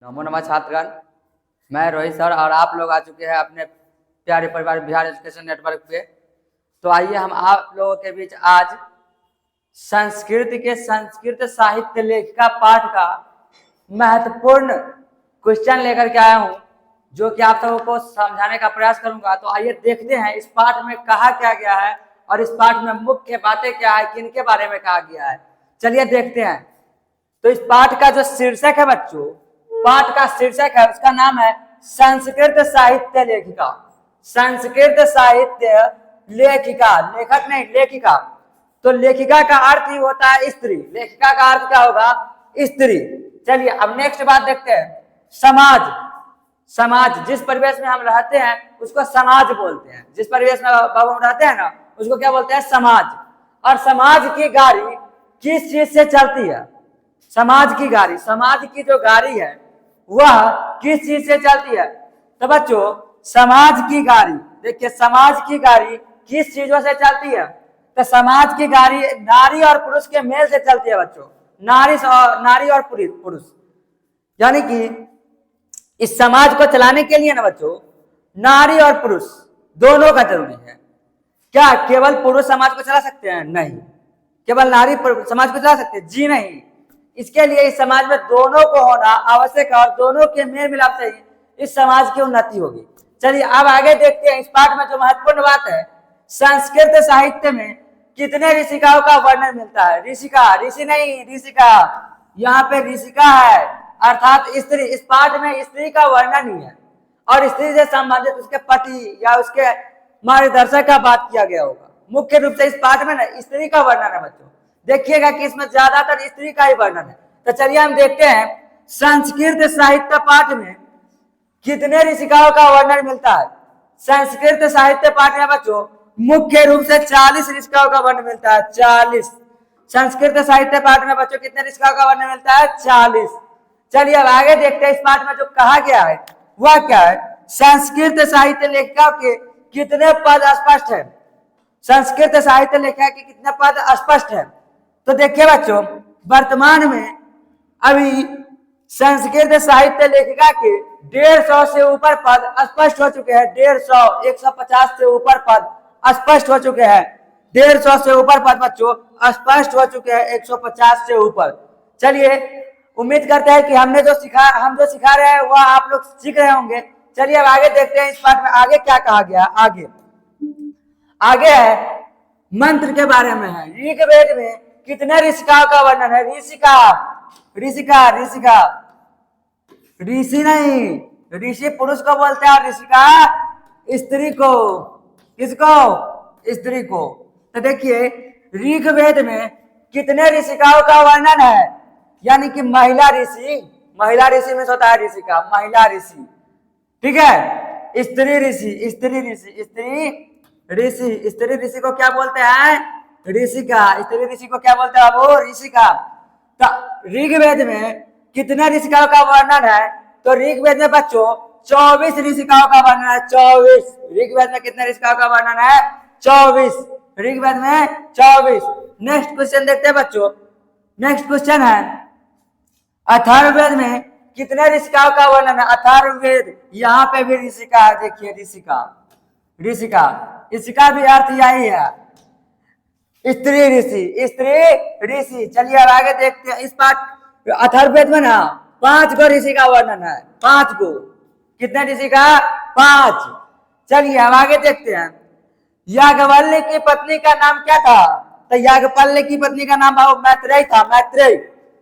नमो नमः छात्रगण, मैं रोहित सर और आप लोग आ चुके हैं अपने प्यारे परिवार बिहार एजुकेशन नेटवर्क पे। तो आइए हम आप लोगों के बीच आज संस्कृत साहित्य लेखिका पाठ का महत्वपूर्ण क्वेश्चन लेकर के आया हूं, जो कि आप सबों को समझाने का प्रयास करूंगा। तो आइए देखते हैं इस पाठ में कहा क्या गया है और इस पाठ में मुख्य बातें क्या है, किनके बारे में कहा गया है। चलिए देखते हैं। तो इस पाठ का जो शीर्षक है बच्चों, पाठ का शीर्षक है, उसका नाम है संस्कृत साहित्य लेखिका। संस्कृत साहित्य लेखिका, लेखक नहीं लेखिका। तो लेखिका का अर्थ ही होता है स्त्री। लेखिका का अर्थ क्या होगा? स्त्री। चलिए अब नेक्स्ट बात देखते हैं। समाज, समाज जिस परिवेश में हम रहते हैं उसको समाज बोलते हैं। जिस परिवेश में हम रहते हैं ना उसको क्या बोलते हैं? समाज। और समाज की गाड़ी किस चीज से चलती है? समाज की गाड़ी, समाज की जो गाड़ी है वह किस चीज से चलती है? तो बच्चों समाज की गाड़ी, देखिए समाज की गाड़ी किस चीजों से चलती है? तो समाज की गाड़ी नारी और पुरुष के मेल से चलती है बच्चों। नारी और पुरुष, यानी कि इस समाज को चलाने के लिए ना बच्चों नारी और पुरुष दोनों का जरूरी है। क्या केवल पुरुष समाज को चला सकते हैं? नहीं। केवल नारी समाज को चला सकते हैं? जी नहीं। इसके लिए इस समाज में दोनों को होना आवश्यक है और दोनों के मेल मिलाप से ही इस समाज की उन्नति होगी। चलिए अब आगे देखते हैं। इस पाठ में जो महत्वपूर्ण बात है, संस्कृत साहित्य में कितने ऋषिकाओं का वर्णन मिलता है? ऋषिका, ऋषि नहीं ऋषिका, यहाँ पे ऋषिका है अर्थात स्त्री। इस पाठ में स्त्री का वर्णन ही है और स्त्री से संबंधित उसके पति या उसके मार्गदर्शक का बात किया गया होगा। मुख्य रूप से इस पाठ में ना स्त्री का वर्णन है बच्चों। देखिएगा कि इसमें ज्यादातर स्त्री का ही वर्णन है। तो चलिए हम देखते हैं संस्कृत साहित्य पाठ में कितने ऋषिकाओं का वर्णन मिलता है। संस्कृत साहित्य पाठ में बच्चों मुख्य रूप से 40 ऋषिकाओं का वर्णन मिलता है। 40 संस्कृत साहित्य पाठ में बच्चों कितने ऋषिकाओं का वर्णन मिलता है? 40। चलिए अब आगे देखते हैं। इस पाठ में जो कहा गया है वह क्या है? संस्कृत साहित्य लेखिका के कितने पद स्पष्ट है? संस्कृत साहित्य लेखिका के कितने पद स्पष्ट है? तो देखिए बच्चों वर्तमान में अभी संस्कृत साहित्य लेखिका के 150 से ऊपर पद स्पष्ट हो चुके हैं। 150, 150 से ऊपर पद स्पष्ट हो चुके हैं। 150 से ऊपर पद बच्चों स्पष्ट हो चुके हैं, 150 से ऊपर। चलिए उम्मीद करते हैं कि हम जो सिखा रहे हैं वह आप लोग सीख रहे होंगे। चलिए अब आगे देखते हैं इस पाठ में आगे क्या कहा गया। आगे है मंत्र के बारे में है। ऋग्वेद में कितने ऋषिकाओं का वर्णन है? ऋषिका, ऋषिका, ऋषिका, ऋषि नहीं, ऋषि पुरुष को बोलते हैं और ऋषिका स्त्री को। किसको? स्त्री को। तो देखिए ऋग्वेद में कितने ऋषिकाओं का वर्णन है? यानी कि महिला ऋषि, महिला ऋषि में होता है ऋषिका, महिला ऋषि, ठीक है। स्त्री ऋषि, स्त्री ऋषि, स्त्री ऋषि, स्त्री ऋषि को क्या बोलते हैं? ऋषिका। स्त्री ऋषि को क्या बोलते हैं वो? ऋषिका। तो ऋग्वेद में कितने ऋषिकाओं का वर्णन है? तो ऋग्वेद में बच्चों 24 ऋषिकाओं का वर्णन है। 24। ऋग्वेद में कितने ऋषिकाओं का वर्णन है? 24। ऋग्वेद में 24। नेक्स्ट क्वेश्चन देखते हैं बच्चों। नेक्स्ट क्वेश्चन है अथर्ववेद में कितने ऋषिकाओं का वर्णन है? अथर्ववेद, यहाँ पे भी ऋषिका है। देखिए ऋषिका, ऋषिका, इसका भी अर्थ यही है स्त्री ऋषि, स्त्री ऋषि। चलिए अब आगे देखते हैं। इस पाठ अथर्ववेद में ना 5 गो ऋषि का वर्णन है। 5 गो। कितने ऋषि का? 5। चलिए अब आगे देखते हैं। याज्ञवल्क्य की पत्नी का नाम क्या था? तो याज्ञवल्क्य की पत्नी का नाम मैत्रेयी था।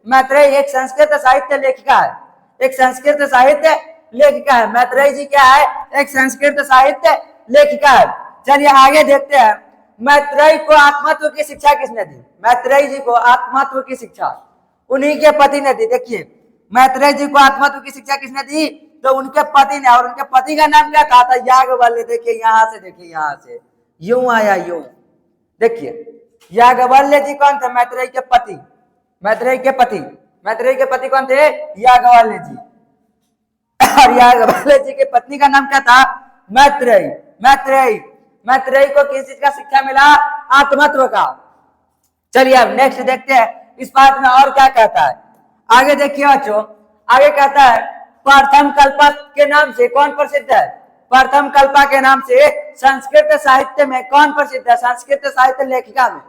मैत्रेयी एक संस्कृत साहित्य लेखिका है। एक संस्कृत साहित्य लेखिका है। मैत्रेयी जी क्या है? एक संस्कृत साहित्य लेखिका है। चलिए आगे देखते हैं। मैत्रेयी को आत्मतत्व की शिक्षा किसने दी? मैत्रेयी जी को आत्मतत्व की शिक्षा उन्हीं के पति ने दी। देखिए मैत्रेयी जी को आत्मतत्व की शिक्षा किसने दी? तो उनके पति ने। और उनके पति का नाम क्या था? याज्ञवल्क्य। देखिए यहाँ से, देखिए यहाँ से यूं आया, यूं। देखिए याज्ञवल्क्य जी कौन थे? मैत्रेयी के पति। मैत्रेयी के पति, मैत्रेयी के पति कौन थे? याज्ञवल्क्य जी। और याज्ञवल्क्य जी की पत्नी का नाम क्या था? मैत्रेयी। मैत्रेयी, मैत्रेयी को किस चीज का शिक्षा मिला? आत्मतत्व का। चलिए अब नेक्स्ट देखते हैं इस पाठ में और क्या कहता है। आगे देखिए बच्चों, आगे कहता है प्रथम कल्पा के नाम से कौन प्रसिद्ध है? प्रथम कल्पा के नाम से संस्कृत साहित्य में कौन प्रसिद्ध है? संस्कृत साहित्य लेखिका में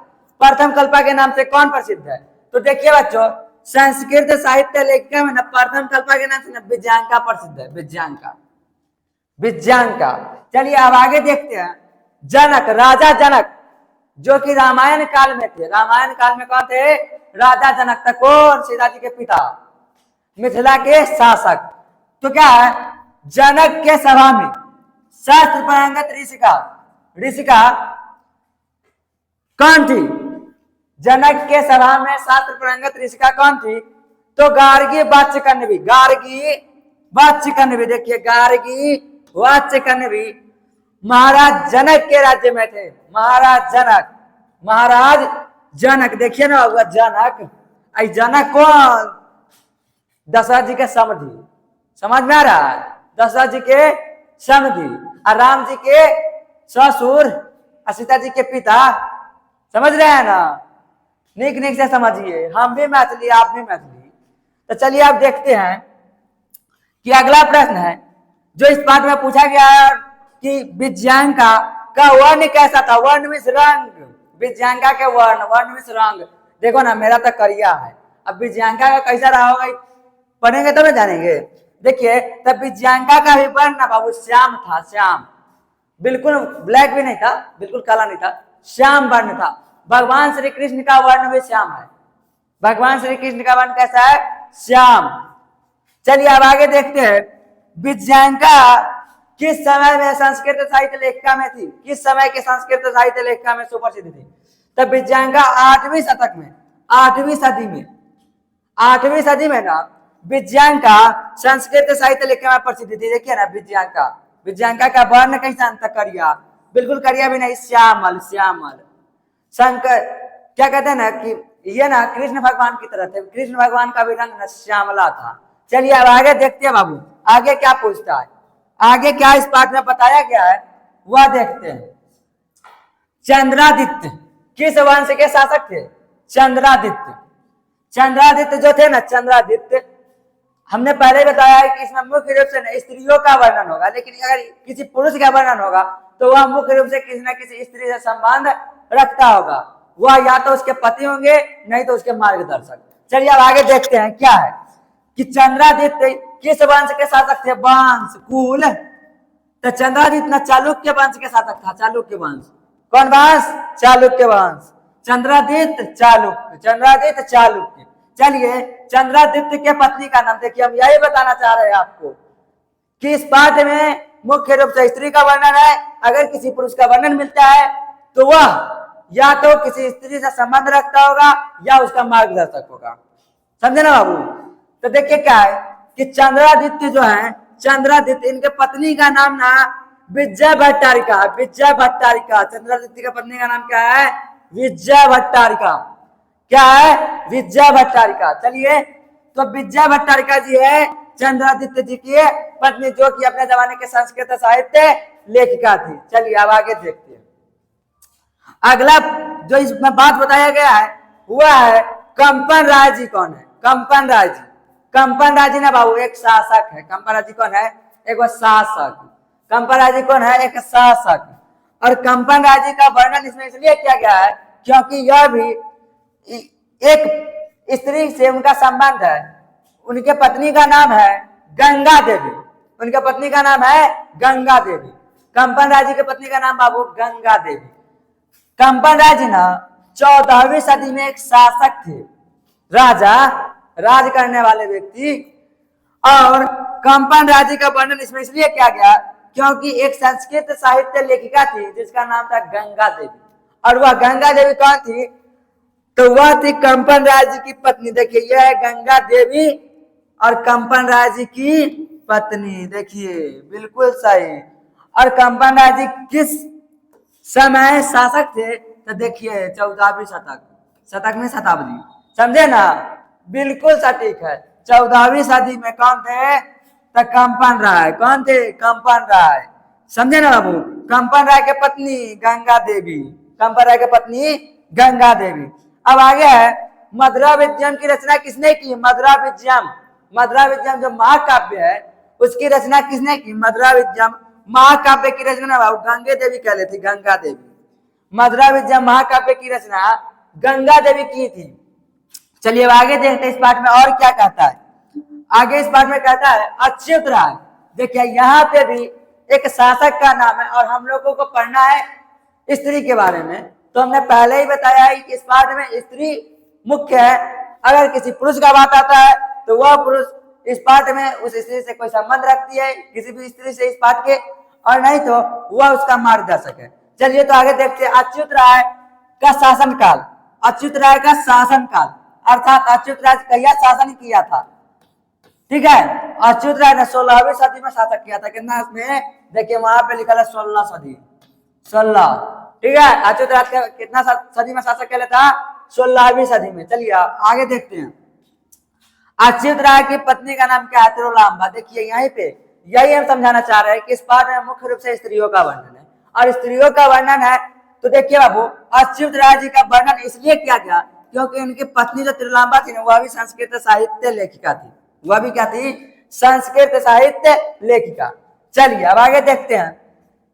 प्रथम कल्पा के नाम से कौन प्रसिद्ध है? तो देखिए बच्चों, संस्कृत साहित्य लेखिका में न प्रथम कल्पा के नाम से न विज्ञानका प्रसिद्ध है। विज्ञानका, विज्ञानका। चलिए अब आगे देखते हैं। जनक, राजा जनक जो कि रामायण काल में थे। रामायण काल में कौन थे? राजा जनक थे। कौन? सीता जी के पिता, मिथिला के शासक। तो क्या है, जनक के सभा में शास्त्र पारंगत ऋषिका, ऋषिका कौन थी? जनक के सभा में शास्त्र पारंगत ऋषिका कौन थी? तो गार्गी वाच्यकन्वी, गार्गी वाच्यकन्वी। देखिए, गार्गी वाच्यकन्वी महाराज जनक के राज्य में थे। महाराज जनक, महाराज जनक। देखिए ना हुआ जनक, आई जनक कौन? दशरथ जी के समधि। समझ में आ रहा है? दशरथ जी के समधि और राम जी के ससुर और सीता जी के पिता। समझ रहे हैं ना? निक निक से समझिए, हम भी मैथिली, आप भी मैथिली। तो चलिए आप देखते हैं कि अगला प्रश्न है जो इस पाठ में पूछा गया है कि विज्ञानका का वर्ण कैसा था? वर्ण में रंग, विज्ञानका के वर्ण, वर्ण में रंग। देखो ना, मेरा तो करिया है, अब विज्ञानका का कैसा रहा होगा पढ़ेंगे तब तो जानेंगे। देखिए, तब विज्ञानका का भी वर्ण ना बाबू श्याम था। श्याम, बिल्कुल ब्लैक भी नहीं था, बिल्कुल काला नहीं था, श्याम वर्ण था। भगवान श्री कृष्ण का वर्ण भी श्याम है। भगवान श्री कृष्ण का वर्ण कैसा है? श्याम। चलिए अब आगे देखते हैं। विज्ञानका किस समय में संस्कृत साहित्य लेखिका में थी? किस समय के संस्कृत साहित्य लेखिका में सुप्रसिद्ध थी? तब विज्ञानका 8वीं शतक में, 8वीं सदी में, 8वीं सदी में ना विज्ञानका संस्कृत साहित्य लेखिका में प्रसिद्ध थी। देखिए ना, विज्ञानका, विज्ञानका का वर्ण कैसा? अंत करिया, बिल्कुल करिया भी नहीं, श्यामल, श्यामल। शंकर क्या कहते हैं ना कि ये ना कृष्ण भगवान की तरह थे। कृष्ण भगवान का भी रंग न श्यामला था। चलिए अब आगे देखते हैं बाबू, आगे क्या पूछता है, आगे क्या इस पाठ में बताया गया है वह देखते हैं। चंद्रादित्य किस वंश के शासक थे? चंद्रादित्य। चंद्रादित्य जो थे ना, चंद्रादित्य, हमने पहले बताया है कि इसमें मुख्य रूप से स्त्रियों का वर्णन होगा, लेकिन अगर किसी पुरुष का वर्णन होगा तो वह मुख्य रूप से किसी न किसी स्त्री से संबंध रखता होगा। वह या तो उसके पति होंगे, नहीं तो उसके मार्गदर्शक। चलिए अब आगे देखते हैं क्या है कि चंद्रादित्य किस वंश के शासक थे? वंश, कुल। तो चंद्रादित्य न चालुक्य वंश के शासक था। चालुक्य वंश। कौन वंश? चालुक्य वंश। चंद्रादित्य चालुक्य, चंद्रादित्य चालुक्य। चलिए, चंद्रादित्य के पत्नी का नाम देखिए, हम यही बताना चाह रहे हैं आपको कि इस पाठ में मुख्य रूप से स्त्री का वर्णन है। अगर किसी पुरुष का वर्णन मिलता है तो वह या तो किसी स्त्री से संबंध रखता होगा या उसका मार्गदर्शक होगा। समझे ना बाबू? तो देखिए क्या है कि चंद्रादित्य जो है, चंद्रादित्य, इनके पत्नी का नाम ना विजय भट्टारिका। विजय भट्टारिका। चंद्रादित्य की पत्नी का नाम क्या है? विजय भट्टारिका। क्या है? विजय भट्टारिका। चलिए, तो विजय भट्टारिका जी है चंद्रादित्य जी की पत्नी, जो कि अपने जमाने के संस्कृत साहित्य लेखिका थी। चलिए अब आगे देखते हैं। अगला जो इसमें बात बताया गया है वह है कंपन राय जी कौन है? कंपन राय जी। कंपन राय जी ना बाबू एक शासक है। कंपन राय जी कौन है? एक वो शासक। कंपन राय जी कौन है? एक शासक। और कंपन राय जी का वर्णन इसमें इसलिए किया गया है क्योंकि यह भी एक स्त्री से उनका संबंध है। उनके पत्नी का नाम है गंगा देवी। उनके पत्नी का नाम है गंगा देवी। कंपन राय जी के पत्नी का नाम बाबू गंगा देवी। कंपन राय जी ना 14वीं सदी में एक शासक थे, राजा, राज करने वाले व्यक्ति। और कंपन राय जी का वर्णन इसमें इसलिए किया गया क्योंकि एक संस्कृत साहित्य लेखिका थी जिसका नाम था गंगा देवी। और वह गंगा देवी कौन थी? तो वह थी कंपन राय जी की पत्नी। देखिए, यह है गंगा देवी और कंपन राय जी की पत्नी। देखिए, बिल्कुल सही। और कंपन राय जी किस समय शासक थे? तो देखिए 14वीं शतक, शतक में शताब्दी। समझे ना? बिल्कुल सटीक है। 14वीं सदी में कौन थे? तो कंपन राय। कौन थे? कंपन राय। समझे ना बाबू? कंपन राय के पत्नी गंगा देवी। कंपन राय के पत्नी गंगा देवी। अब आगे है मधुरा विजयम की रचना किसने की? मधुरा विजयम। मधुरा विद्यम जो महाकाव्य है उसकी रचना किसने की? मधुरा विद्यम महाकाव्य की रचना बाबू गंगे देवी कह लेती, गंगा देवी। मधुरा विद्यम महाकाव्य की रचना गंगा देवी की थी। चलिए अब आगे देखते हैं इस पाठ में और क्या कहता है। आगे इस पाठ में कहता है अच्युत राय। देखिए यहाँ पे भी एक शासक का नाम है और हम लोगों को पढ़ना है स्त्री के बारे में। तो हमने पहले ही बताया है कि इस पाठ में स्त्री मुख्य है। अगर किसी पुरुष का बात आता है तो वह पुरुष इस पाठ में उस स्त्री से कोई संबंध रखती है, किसी भी स्त्री से इस पाठ के, और नहीं तो वह उसका मार्गदर्शक है। चलिए तो आगे देखते हैं अच्युत राय का शासनकाल। अच्युत राय का शासनकाल अर्थात अच्युत राय कहिया शासन किया था? ठीक है, अच्युत राय ने 16वीं सदी में शासन किया था। कितना इसमें देखिए वहां पे लिखा है 16 सदी, 16। ठीक है, अच्युत राय का कितना सदी में शासन किया था? 16वीं सदी में। चलिए आगे देखते हैं। अच्युत राय की पत्नी का नाम क्या है? तिरुलांबा। देखिए यहीं पे यही हम समझाना चाह रहे हैं कि इस पाठ में मुख्य रूप से स्त्रियों का वर्णन है, और स्त्रियों का वर्णन है तो देखिए बाबू अच्युत राय जी का वर्णन इसलिए किया गया क्योंकि उनकी पत्नी जो तिरुलांबा थी ना वह भी संस्कृत साहित्य लेखिका थी। वह भी क्या थी? संस्कृत साहित्य लेखिका। चलिए अब आगे देखते हैं।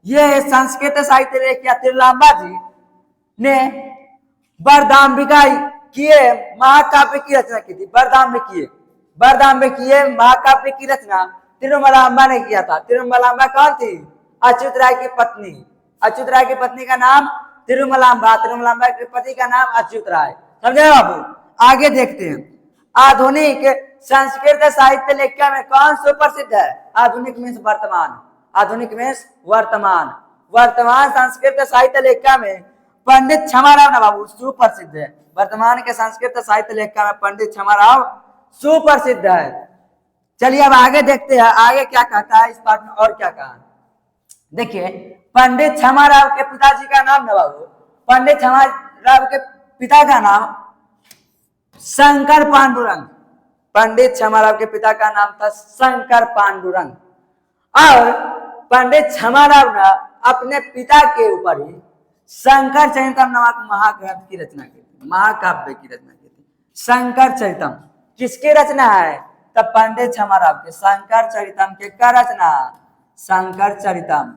ये संस्कृत साहित्य लेखिका तिरुलांबा जी ने वरदाम्बिका किए महाकाव्य की रचना की थी। वरदाम्बिकीय महाकाव्य की रचना तिरुमलांबा ने किया था। तिरुमलांबा कौन थी? अच्युत राय की पत्नी। अच्युत राय की पत्नी का नाम तिरुमलांबा, तिरुमलांबा के पति का नाम अच्युत राय। समझे बाबू? आगे देखते हैं। आधुनिक संस्कृत साहित्य लेखिका में कौन सुप्रसिद्ध है? आधुनिक मीन्स वर्तमान, आधुनिक मीन्स वर्तमान। वर्तमान संस्कृत साहित्य लेखिका में पंडित क्षमाराव ना बाबू सुप्रसिद्ध है। वर्तमान के संस्कृत साहित्य लेखिका में पंडित क्षमाराव सुप्रसिद्ध है। चलिए अब आगे देखते हैं आगे क्या कहता है इस पाठ में और क्या कहा। देखिए पंडित क्षमाराव के पिताजी का नाम ना बाबू, पंडित क्षमाराव के पिता का नाम शंकर पांडुरंग। पंडित क्षमाराव के पिता का नाम था शंकर पांडुरंग। और पंडित क्षमाराव ने अपने पिता के ऊपर ही शंकर चरितम नामक महाग्रंथ की रचना की थी, महाकाव्य की रचना की थी। शंकर चरितम किसकी रचना है? तब पंडित क्षमाराव के। शंकर चरितम के क्या रचना? शंकर चरितम।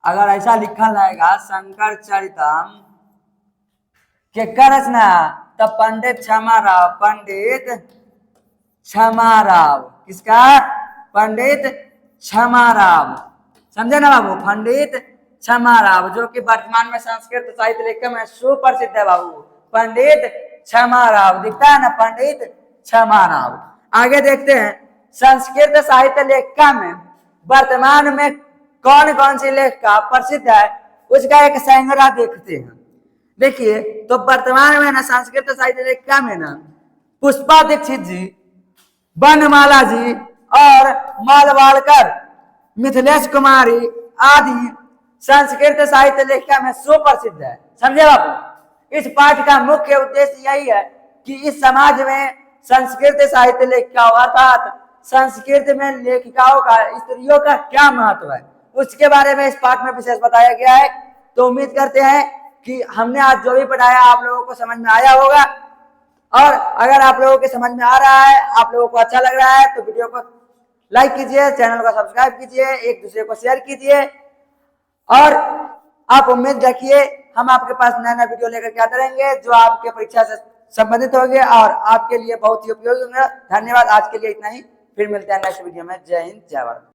अगर ऐसा लिखा रहेगा शंकर चरितम के क्या रचना, तब पंडित क्षमाराव, पंडित क्षमाराव। किसका? पंडित क्षमाराव। समझे ना बाबू? पंडित क्षमाराव जो कि वर्तमान में संस्कृत साहित्य लेखक में सुप्रसिद्ध है बाबू, पंडित क्षमाराव। दिखता है ना, पंडित क्षमाराव। आगे देखते हैं संस्कृत साहित्य लेखिका में वर्तमान में कौन कौन सी लेखिका प्रसिद्ध है उसका एक संग्रह देखते हैं। देखिए तो वर्तमान में ना संस्कृत साहित्य लेखिका में ना पुष्पा दीक्षित जी, बनमाला जी और मालवाड़कर, मिथिलेश कुमारी आदि संस्कृत साहित्य लेखिका में सुप्रसिद्ध है। समझे बाबू? इस पाठ का मुख्य उद्देश्य यही है कि इस समाज में संस्कृत साहित्य लेखिकाओं अर्थात संस्कृत में लेखिकाओं का, स्त्रियों का क्या महत्व है उसके बारे में इस पाठ में विशेष बताया गया है। तो उम्मीद करते हैं कि हमने आज जो भी पढ़ाया आप लोगों को समझ में आया होगा, और अगर आप लोगों के समझ में आ रहा है, आप लोगों को अच्छा लग रहा है तो वीडियो को लाइक कीजिए, चैनल को सब्सक्राइब कीजिए, एक दूसरे को शेयर कीजिए, और आप उम्मीद रखिए हम आपके पास नया नया वीडियो लेकर के आते रहेंगे जो आपके परीक्षा से संबंधित होंगे और आपके लिए बहुत ही उपयोगी होंगे। धन्यवाद, आज के लिए इतना ही। फिर मिलते हैं नेक्स्ट वीडियो में। जय हिंद, जय भारत।